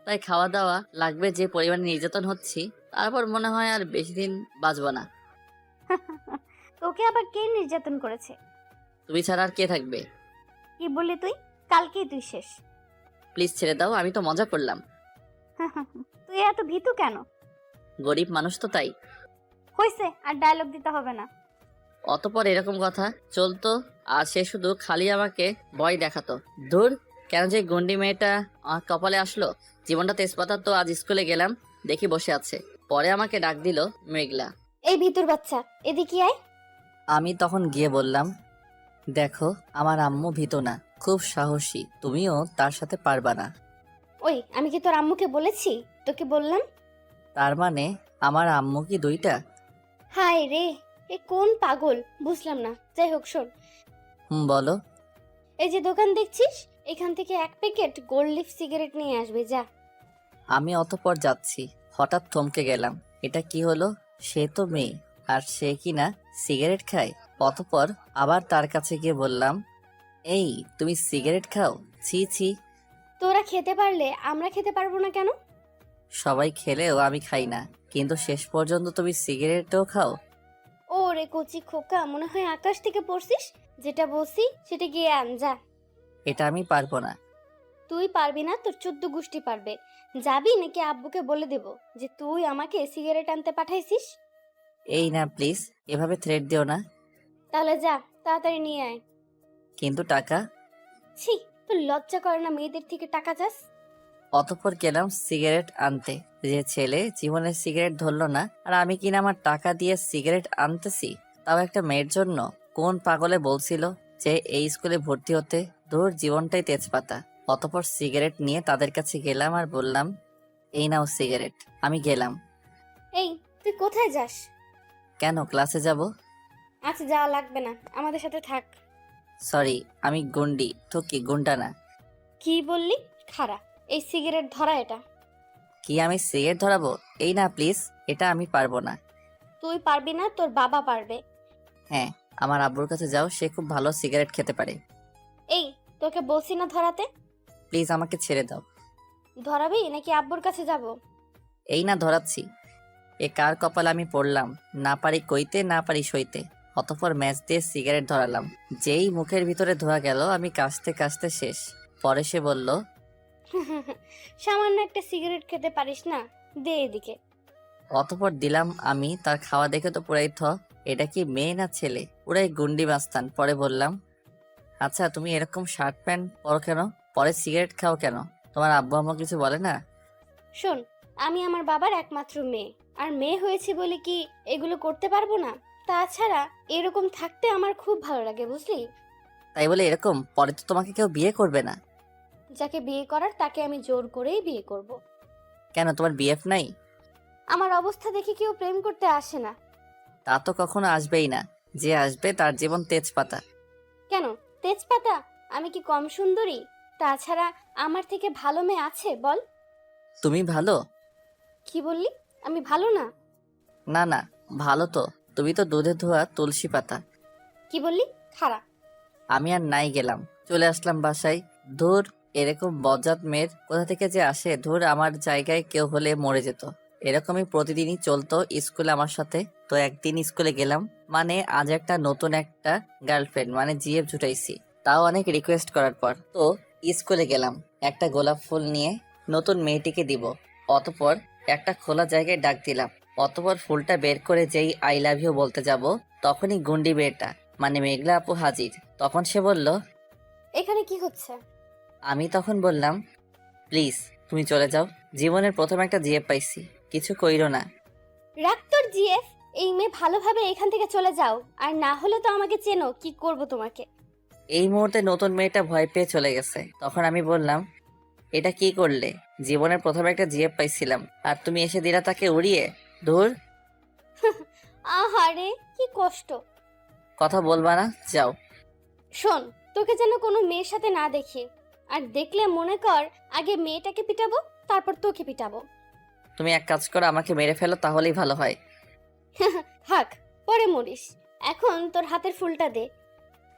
তাই খাওয়া দাওয়া লাগবে, যে পরিমাণে নির্যাতন হচ্ছি, তারপর মনে হয় আর বেশি দিন বাঁচবো না। তোকে আবার কে নির্যাতন করেছে? তুমি ছাড়া আর কে থাকবে? কি বললি তুই? কালকেই তুই শেষ। প্লিজ ছেড়ে দাও, আমি তো মজা করলাম। তুই এত ভীতু কেন? গরিব মানুষ তো, তাই। হয়েছে, আর ডায়লগ দিতে হবে না। অতপর এরকম কথা চলতো, আর সে শুধু খালি আমাকে ভয় দেখাতো। ধুর, কেন যে গন্ডি মেয়েটা আমার কপালে আসলো। জীবনটা তেজপাতা তো। আজ স্কুলে গেলাম, দেখি বসে আছে। পরে আমাকে ডাক দিল মেঘলা। এই ভিতুর বাচ্চা, এদিকে আয়। আমি তখন গিয়ে বললাম, দেখো আমার আম্মু ভীত না, খুব সাহসী, তুমিও তার সাথে পারবা না। ওই, আমি কি তোর আম্মুকে বলেছি? তোকে বললাম। তার মানে আমার আম্মু কি 2টা? হায় রে, এ কোন পাগল, বুঝলাম না। যাই হোক, শোন। বলো। এই যে দোকান দেখছিস, এখান থেকে 1 প্যাকেট গোল্ড লিফ সিগারেট নিয়ে আসবে, যা। আমি অতপর যাচ্ছি, হঠাৎ থমকে গেলাম। এটা কি হলো? সে তো মেয়ে, আর সে কি না সিগারেট খায়। অতপর আবার তার কাছে গিয়ে বললাম, এই তুমি সিগারেট খাও? ছি ছি। তোরা খেতে পারলে আমরা খেতে পারবো না কেন? সবাই খেলেও আমি খাই না, কিন্তু শেষ পর্যন্ত তুমি সিগারেটও খাও? ওরে কচি খোকা, মনে হয় আকাশ থেকে পড়ছিস। যেটা বলছি সেটা গিয়ে আন যা। এটা আমি পারবো না। তুই পারবি না, তোর 14 গোষ্ঠী পারবে। যাবি নাকি আব্বুকে বলে দেব যে তুই আমাকে সিগারেট আনতে পাঠাইছিস? এই না প্লিজ, এভাবে থ্রেট দিও না। তাহলে যা, তাড়াতাড়ি নিয়ে আয়। কিন্তু টাকা? ছি, তোর লজ্জা করে না মেয়েদের থেকে টাকা চাস? অতঃপর গেলাম সিগারেট আনতে। যে ছেলে জীবনে সিগারেট ধরলো না, আর আমি কিনা আমার টাকা দিয়ে সিগারেট আনতেছি, তাও একটা মেয়ের জন্য। কোন পাগলে বলছিল যে এই স্কুলে ভর্তি হতে? ধুর, জীবনটাই তেজপাতা। অতঃপর সিগারেট নিয়ে তাদের কাছে গেলাম আর বললাম, এই নাও সিগারেট। আমি গেলাম। এই, তুই কোথায় যাস? কেন, ক্লাসে যাব? আচ্ছা, যাওয়া লাগবে না, আমাদের সাথে থাক। সরি, আমি গুন্ডি তো কি গুন্ডা না। কি বললি? খারা, এই সিগারেট ধরা এটা। কি আমি সিগারেট ধরাবো? এই না প্লিজ, এটা আমি পারবো না। তুই পারবি না, তোর বাবা পারবে। হ্যাঁ, আমার আব্বুর কাছে যাও, সে খুব ভালো সিগারেট খেতে পারে। এই, তোকে বলছি না ধরাতে? প্লিজ আমাকে ছেড়ে দাও। ধরাবি নাকি আব্বুর কাছে যাব? এই না ধরাচ্ছি। এ কার কপালে আমি পড়লাম, না পারি কইতে না পারি সইতে। অতঃপর ম্যাচ দিয়ে সিগারেট ধরালাম। যেই মুখের ভিতরে ধোয়া গেল, আমি কাশতে কাশতে শেষ। পরে সে বলল, সামান্য একটা সিগারেট খেতে পারিস না? দে এদিকে। অতঃপর দিলাম আমি। তার খাওয়া দেখে তো পুরাই এটা কি মেয়ে না ছেলে, পুরাই গুন্ডি মাস্তান। পরে বললাম, আচ্ছা তুমি এরকম শার্ট প্যান্ট পরো কেন? পরে সিগারেট খাও কেন? তোমার আব্বু আম্মু কিছু বলে না? শোন, আমি আমার বাবার একমাত্র মেয়ে, আর মেয়ে হয়েছে বলে কি এগুলো করতে পারবো না? তাছাড়া এরকম থাকতে আমার খুব ভালো লাগে, বুঝলি? তাই বলে এরকম পরে তো তোমাকে কেউ বিয়ে করবে না। যাকে বিয়ে করার তাকে আমি জোর করেই বিয়ে করব। কেন, তোমার বিএফ নাই? আমার অবস্থা দেখে কেউ প্রেম করতে আসে না। তা তো কখনো আসবেই না। যে আসবে তার জীবন তেজপাতা। কেন তেজপাতা? আমি কি কম সুন্দরী? তাছাড়া আমার থেকে ভালো মেয়ে আছে বল? তুমি ভালো? কি বললি? আমি ভালো না? না না, ভালো তো। তুমি তো দুধে ধোয়া তুলসী পাতা। কি বললি? খারাপ। আমি আর নাই গেলাম, চলে আসলাম বাসায়। ধুর, এরকম বজ্জাত মেয়ের কোথা থেকে যে আসে। ধুর, আমার জায়গায় কেউ হলে মরে যেত। এরকমই প্রতিদিনই চলতো স্কুলে আমার সাথে। তো একদিন স্কুলে গেলাম, মানে আজ নতুন একটা গার্লফ্রেন্ড মানে জিএফ জুটাইছি, তাও অনেক রিকোয়েস্ট করার পর। তো স্কুলে গেলাম একটা গোলাপ ফুল নিয়ে, নতুন মেয়েটিকে দিব। অতঃপর একটা খোলা জায়গায় ডাক দিলাম। অতঃপর ফুলটা বের করে যেই আই লাভ ইউ বলতে যাব, তখনই গুন্ডি মেয়েটা মানে মেঘলা আপু হাজির। তখন সে বলল, এখানে কি হচ্ছে? আমি তখন বললাম, প্লিজ তুমি চলে যাও, জীবনের প্রথম একটা জিএফ পাইছি, কিছু কইরো না। রাখ তোর জিএফ। এই মেয়ে ভালোভাবে এখান থেকে চলে যাও, আর না হলে তো আমাকে চেনো, কি করব তোমাকে। এই মুহূর্তে নতুন মেয়েটা ভয় পেয়ে চলে গেছে। তখন আমি বললাম, এটা কি করলে? জীবনের প্রথম একটা জিএফ পাইছিলাম, আর তুমি এসে দিলা তাকে উড়িয়ে। ধুর, আহারে কি কষ্ট। কথা বলবা না, যাও। শোন, তোকে যেন কোনো মেয়ের সাথে না দেখি, আর দেখলে মনে কর আগে মেয়েটাকে পিটাবো, তারপর তোকে পিটাবো। তুমি এক কাজ করো, আমাকে মেরে ফেলো, তাহলেই ভালো হয়। থাক, পরে মরিস। এখন তোর হাতের ফুলটা দে।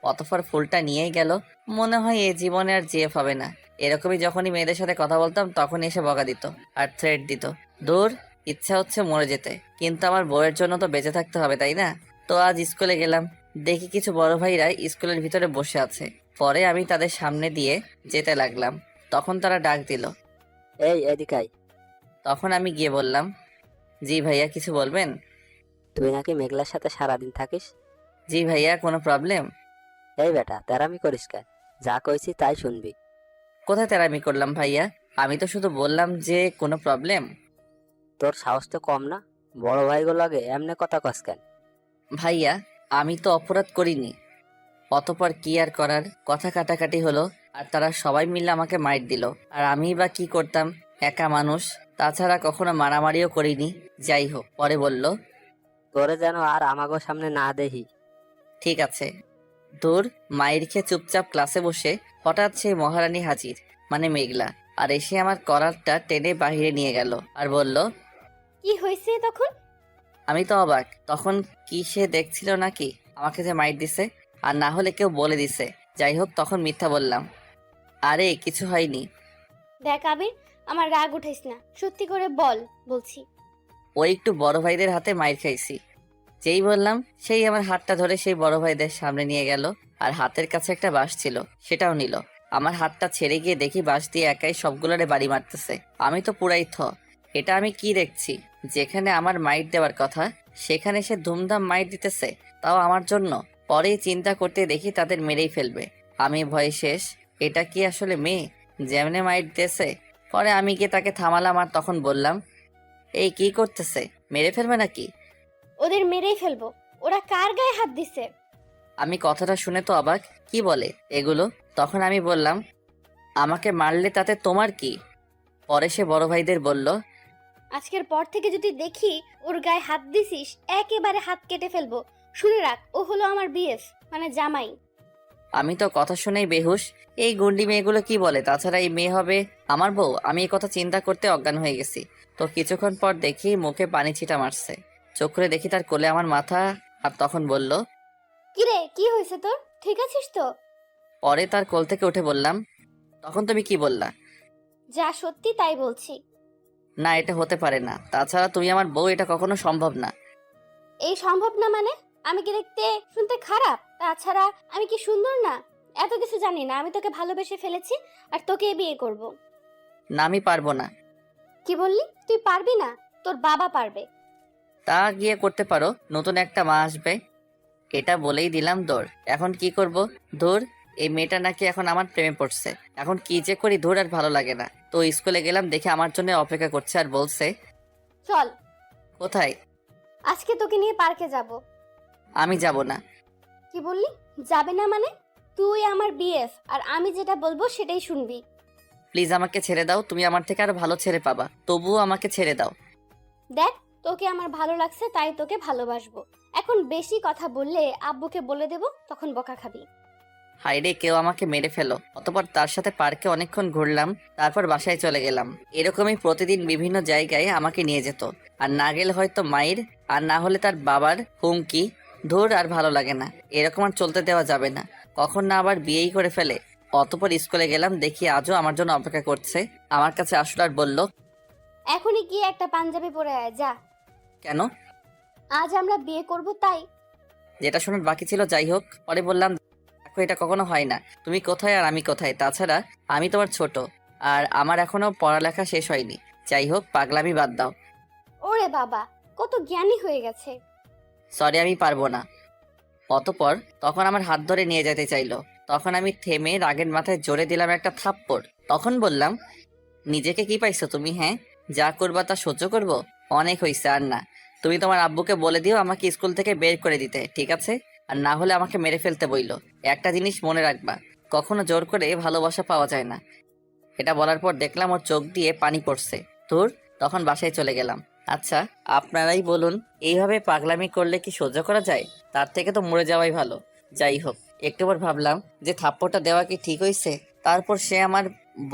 অতঃপর ফুলটা নিয়েই গেল। মনে হয় এ জীবনে আর জিএফ হবে না। এরকমই যখনই মেয়েদের সাথে কথা বলতাম তখন এসে বকা দিত আর থ্রেট দিত। দূর, ইচ্ছা হচ্ছে মরে যেতে, কিন্তু আমার বউয়ের জন্য তো বেঁচে থাকতে হবে, তাই না? তো আজ স্কুলে গেলাম, দেখি কিছু বড় ভাইরা স্কুলের ভিতরে বসে আছে। পরে আমি তাদের সামনে দিয়ে যেতে লাগলাম, তখন তারা ডাক দিল, এই এদিকে আয়। তখন আমি গিয়ে বললাম, জি ভাইয়া, কিছু বলবেন? তুই নাকি মেঘলার সাথে সারাদিন থাকিস? জি ভাইয়া, কোনো প্রবলেম? এই বেটা, তেরামি করিস কেন? যা কইছি তাই শুনবি। কোথায় তেরামি করলাম ভাইয়া? আমি তো শুধু বললাম যে কোনো প্রবলেম। তোর সাহস তো কম না, বড় ভাইগুলো লাগে এমনি কথা কস কেন? ভাইয়া, আমি তো অপরাধ করিনি। অতঃপর কি আর করার, কথা কাটাকাটি হলো, আর তারা সবাই মিলে আমাকে মাইর দিল। আর আমি বা কি করতাম, একা মানুষ, তাছাড়া কখনো মারামারিও করিনি। যাই হোক, পরে বলল, তোরে যেন আর আমাগো সামনে না দেখি। ঠিক আছে। দূর, মায়ের খেয়ে চুপচাপ ক্লাসে বসে হঠাৎ সেই মহারানী হাজির, মানে মেঘলা, আর এসে আমার কলারটা টেনে বাহিরে নিয়ে গেল আর বলল, কি হয়েছে তখন? আমি তো অবাক, তখন কি সে দেখছিল নাকি আমাকে যে মাইর দিছে, আর না হলে কেউ বলে দিছে। যাই হোক, তখন মিথ্যা বললাম, আরে কিছু হয়নি। দেখ আবির, আমার রাগ উঠাইস না, সত্যি করে বল বলছি। ওই একটু বড় ভাইদের হাতে মাইর খাইছি। যেই বললাম সেই আমার হাতটা ধরে সেই বড় ভাইদের সামনে নিয়ে গেল, আর হাতের কাছে একটা বাঁশ ছিল সেটাও নিল। আমার হাতটা ছেড়ে গিয়ে দেখি বাঁশ দিয়ে একাই সবগুলোরে বাড়ি মারতেছে। আমি তো পুরাই এটা আমি কি দেখছি? যেখানে আমার মাইর দেওয়ার কথা সেখানে সে ধুমধাম মাইর দিতেছে, তাও আমার জন্য। পরেই চিন্তা করতে দেখি তাদের মেরেই ফেলবে। আমি ভয়ে শেষ। এটা কি আসলে মেয়ে? যেমনে মাইর দিতেছে। পরে আমি গিয়ে তাকে থামালাম আর তখন বললাম, এই কি করতেছে? মেরে ফেলবে নাকি? ওদের মেরেই ফেলবো। ওরা কার গায়ে হাত দিছে? আমি কথাটা শুনে তো অবাক, কি বলে এগুলো? তখন আমি বললাম, আমাকে মারলে তাতে তোমার কি? পরে সে বড় ভাইদের বলল, আজকের পর থেকে যদি দেখি ওর গায়ে হাত দিছিস, একেবারে হাত কেটে ফেলবো। শুনে রাখ, ও হলো আমার বিএফ, মানে জামাই। আমি তো কথা শুনেই বেহুশ। এই গুন্ডি মেয়েগুলো কি বলে? তাছাড়া এই মেয়ে হবে আমার বউ? আমি এই কথা চিন্তা করতে অজ্ঞান হয়ে গেছি। তো কিছুক্ষণ পর দেখি মুখে পানি ছিটা মারছে। চোখ করে দেখি তার কোলে আমার মাথা, আর তখন বলল, কিরে, কি হয়েছে তোর? ঠিক আছিস তো? পরে তার কোল থেকে উঠে বললাম, তখন তুমি কি বললা? যা সত্যি তাই বলছি। না, এটা হতে পারে না। তাছাড়া তুমি আমার বউ, এটা কখনো সম্ভব না। এই সম্ভব না মানে? আমি কি দেখতে শুনতে খারাপ? তাছাড়া আমি কি সুন্দর না? এত কিছু জানি না। আমি তোকে ভালোবেসে ফেলেছি আর তোকে বিয়ে করব। না, আমি পারবো না। কি বললি? তুই পারবি না? তোর বাবা পারবে। তা গিয়ে করতে পারো, নতুন একটা মা আসবে। এটা বলেই দিলাম দৌড়। এখন কি করব? ধুর, এই মেয়েটা নাকি এখন আমার প্রেমে পড়ছে। এখন কি যে করি, ধুর, আর ভালো লাগে না। তো স্কুলে গেলাম, দেখে আমার জন্য অপেক্ষা করছে আর বলছে, চল, কোথায়? আজকে তোকে নিয়ে পার্কে যাব। আমি যাব না। কি বললি? যাবে না মানে? তুই আমার বিএফ আর আমি যেটা বলবো সেটাই শুনবি। প্লিজ আমাকে ছেড়ে দাও। তুমি আমার থেকে আরো ভালো ছেড়ে পাবা, তবুও আমাকে ছেড়ে দাও। দেখ, তোকে আমার ভালো লাগছে তাই তোকে ভালোবাসবো। এখন বেশি কথা বললে আব্বুকে বলে দেব, তখন বকা খাবি। হাইরে, কেউ আমাকে মেরে ফেলো। অতপর তার সাথে পার্কে অনেকক্ষণ ঘুরলাম, তারপর বাসায় চলে গেলাম। এরকমই প্রতিদিন বিভিন্ন জায়গায় আমাকে নিয়ে যেত, আর না গেলে হয়তো মায়ের, আর না হলে তার বাবার হুমকি। ধুর, আর ভালো লাগে না। এরকম আর চলতে দেওয়া যাবে না। কখন না আবার বিয়েই করে ফেলে। অতপর স্কুলে গেলাম, দেখি আজও আমার জন্য অপেক্ষা করছে। আমার কাছে আসলো আর বলল, এখনই গিয়ে একটা পাঞ্জাবি পরে আয় যা। কেন? আজ আমরা বিয়ে করব তাই। যেটা শোনার বাকি ছিল। যাই হোক, পরে বললাম, দেখো, এটা কখনো হয় না। তুমি কোথায় আর আমি কোথায়? তাছাড়া আমি তোমার ছোট, আর আমার এখনো পড়ালেখা শেষ হয়নি। যাই হোক, পাগলামি বাদ দাও। ওরে বাবা, কত জ্ঞানী হয়ে গেছে। সরি, আমি পারবো না। অতপর তখন আমার হাত ধরে নিয়ে যেতে চাইলো। তখন আমি থেমে রাগের মাথায় জোরে দিলাম একটা থাপ্পড়। তখন বললাম, নিজেকে কি পাইছো তুমি? হ্যাঁ, যা করবা তা সহ্য করব? অনেক হয়েছে, আর না। তুমি তোমার আব্বুকে বলে দিও আমাকে স্কুল থেকে বের করে দিতে, ঠিক আছে? আর না হলে আমাকে মেরে ফেলতে বইলো। একটা জিনিস মনে রাখবা, কখনো জোর করে ভালোবাসা পাওয়া যায় না। এটা বলার পর দেখলাম ওর চোখ দিয়ে পানি পড়ছে। ধুর, তখন বাসায় চলে গেলাম। আচ্ছা, আপনারাই বলুন, এইভাবে পাগলামি করলে কি সহ্য করা যায়? তার থেকে তো মরে যাওয়াই ভালো। যাই হোক, একটু পর ভাবলাম যে থাপ্পড়টা দেওয়া কি ঠিক হয়েছে? তারপর সে আমার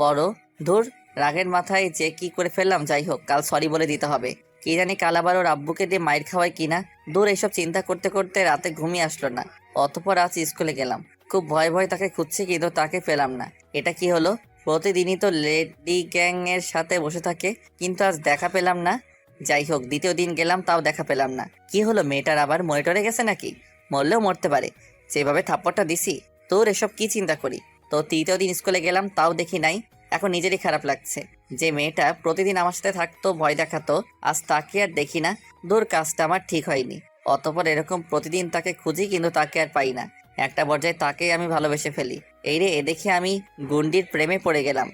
বড়। ধুর, রাগের মাথায় যে কি করে ফেললাম। যাই হোক, কাল সরি বলে দিতে হবে। কি জানি কাল আবার ওর আব্বুকে দিয়ে মাইর খাওয়ায় কিনা। দূর, এইসব চিন্তা করতে করতে রাতে ঘুমিয়ে আসলো না। অতপর আজ স্কুলে গেলাম, খুব ভয় ভয় তাকে খুঁজছি, কিন্তু তাকে পেলাম না। এটা কি হলো? প্রতিদিনই তো লেডি গ্যাং এর সাথে বসে থাকে, কিন্তু আজ দেখা পেলাম না। যাই হোক, দ্বিতীয় দিন গেলাম, তাও দেখা পেলাম না। কি হলো, মেয়েটার আবার মনিটরে গেছে নাকি? মরলেও মরতে পারে, যেভাবে থাপ্পড়টা দিছি। তোর এসব কি চিন্তা করি। তো তৃতীয় দিন স্কুলে গেলাম, তাও দেখি নাই। এখন নিজেরই খারাপ লাগছে। যে মেয়েটা প্রতিদিন আমার সাথে থাকতো, ভয় দেখাতো, আজ তাকে আর দেখি না। দূর, কাজটা আমার ঠিক হয়নি। অতপর এরকম প্রতিদিন তাকে খুঁজি, কিন্তু তাকে আর পাই না। একটা পর্যায়ে তাকেই আমি ভালোবেসে ফেলি। এই রে, এ দেখে আমি গুন্ডির প্রেমে পড়ে গেলাম।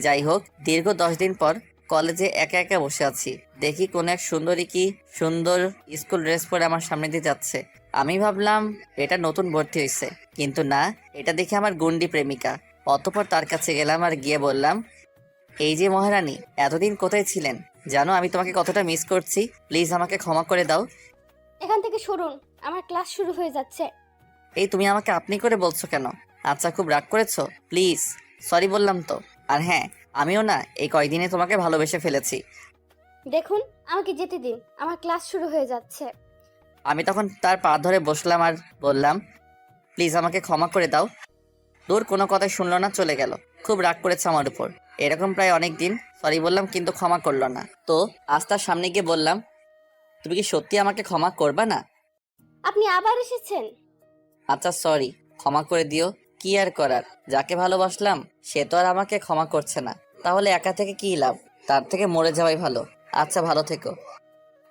যাই হোক, দীর্ঘ 10 দিন পর কলেজে একা একা বসে আছি। দেখি কোন এক সুন্দরী কি সুন্দর স্কুল ড্রেস পরে আমার সামনে দিয়ে যাচ্ছে। আমি ভাবলাম এটা নতুন ভর্তি হয়েছে, কিন্তু না, এটা দেখে আমার গুন্ডি প্রেমিকা। অতপর তার কাছে গেলাম আর গিয়ে বললাম, এই যে মহারানী, এতদিন কোথায় ছিলেন? জানো আমি তোমাকে কতটা মিস করছি। প্লিজ আমাকে ক্ষমা করে দাও। এখান থেকে সরুন, আমার ক্লাস শুরু হয়ে যাচ্ছে। এই তুমি আমাকে আপনি করে বলছো কেন? আচ্ছা, খুব রাগ করেছো? প্লিজ, সরি বললাম তো। আর হ্যাঁ, আমিও না এই কয়দিনে তোমাকে ভালোবেসে ফেলেছি। দেখুন, আমাকে যেতে দিন, আমার ক্লাস শুরু হয়ে যাচ্ছে। আমি তখন তার পা ধরে বসলাম আর বললাম, প্লিজ আমাকে ক্ষমা করে দাও। দূর, কোনো কথাই শুনলো না, চলে গেল। খুব রাগ করেছে আমার উপর। এরকম প্রায় অনেক দিন। সরি বললাম কিন্তু ক্ষমা করলো না। তো আজ তার সামনে গিয়ে বললাম, তুমি কি সত্যি আমাকে ক্ষমা করবা না? আপনি আবার এসেছেন? আচ্ছা সরি, ক্ষমা করে দিও। কি আর করার, যাকে ভালোবাসলাম সে তো আর আমাকে ক্ষমা করছে না, তাহলে একা থেকে কি লাভ? তার থেকে মরে যাওয়াই ভালো। আচ্ছা ভালো থেকো।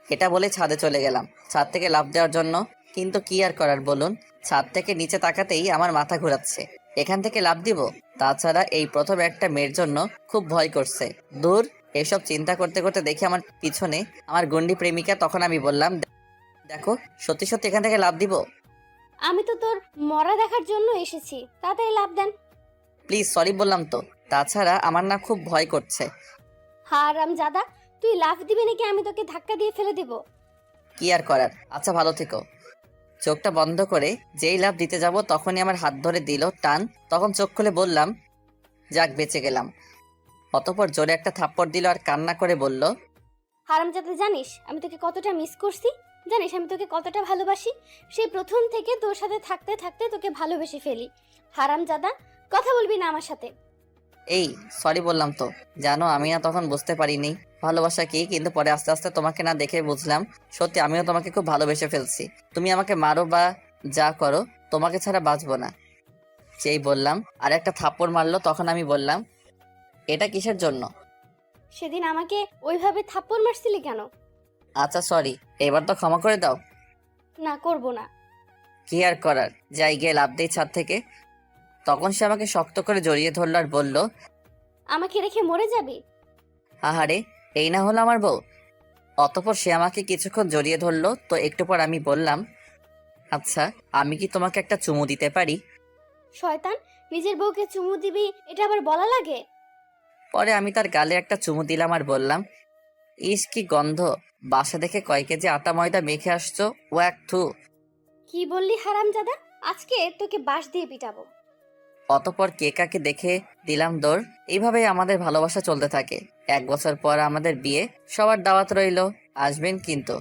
এটা বলে ছাদে চলে গেলাম ছাদ থেকে লাফ দেওয়ার জন্য, কিন্তু কি আর করার বলুন, ছাদ থেকে নিচে তাকাতেই আমার মাথা ঘোরাচ্ছে। এখান থেকে লাফ দিব? তাছাড়া এই প্রথম একটা মেয়ের জন্য খুব ভয় করছে। দূর, এসব চিন্তা করতে করতে দেখি আমার পিছনে আমার গন্ডি প্রেমিকা। তখন আমি বললাম, দেখো সত্যি সত্যি এখান থেকে লাফ দিব? আমি তো তোর মরা দেখার জন্য এসেছি, তাড়াতাড়ি লাভ দেন। প্লিজ সরি বললাম তো। তাছাড়া আমার না খুব ভয় করছে। হারাম জাদা, তুই লাফ দিবি নাকি আমি তোকে ধাক্কা দিয়ে ফেলে দেব? কি আর করার। আচ্ছা ভালো থেকো। চোখটা বন্ধ করে যেই লাফ দিতে যাব তখনই আমার হাত ধরে দিল টান। তখন চোখ খুলে বললাম, যাক বেঁচে গেলাম। অতঃপর জোরে একটা থাপ্পড় দিল আর কান্না করে বলল, হারাম জাদা, জানিস আমি তোকে কতটা মিস করছি? জানিস আমি তোকে কতটা ভালোবাসি? সেই প্রথম থেকে তোর সাথে থাকতে থাকতে তোকে ভালোবেসে ফেলি। হারাম জাদা, কথা বলবি না আমার সাথে। এই সরি বললাম তো। জানো আমি না তখন বুঝতে পারিনি ভালোবাসা কি, কিন্তু পরে আস্তে আস্তে তোমাকে না দেখে বুঝলাম সত্যি আমিও তোমাকে খুব ভালোবেসে ফেলছি। তুমি আমাকে মারো বা যা করো, তোমাকে ছাড়া বাঁচবো না। যেই বললাম আর একটা থাপ্পড় মারলো। তখন আমি বললাম, এটা কিসের জন্য? সেদিন আমাকে ওইভাবে থাপ্পড় মারছিলি কেন? আচ্ছা সরি, এবার তো ক্ষমা করে দাও। না, করব না। কি আর করার, যাই গিয়ে লাফ দেই ছাদ থেকে। তখন সে আমাকে শক্ত করে জড়িয়ে ধরলো আর বলল, আমাকে রেখে মরে যাবি? আহারে, এই না হলো আমার বউ। অতঃপর সে আমাকে কিছুক্ষণ জড়িয়ে ধরলো। তো একটু পর আমি বললাম, আচ্ছা আমি কি তোমাকে একটা চুমু দিতে পারি? শয়তান, নিজের বউকে চুমু দিবি এটা আবার বলা লাগে? পরে আমি তার গালে একটা চুমু দিলাম আর বললাম, ইস কি গন্ধ, বাসা দেখে কয় কেজি আটা ময়দা মেখে আসছো, ও এক থু। কি বললি হারামজাদা? আজকে তোকে বাঁশ দিয়ে পিটাবো। অতঃপর কেকাকে দেখে দিলাম দৌড়। এইভাবেই আমাদের ভালোবাসা চলতে থাকে। 1 বছর পর আমাদের বিয়ে। সবার দাওয়াত রইলো, আসবেন কিন্তু।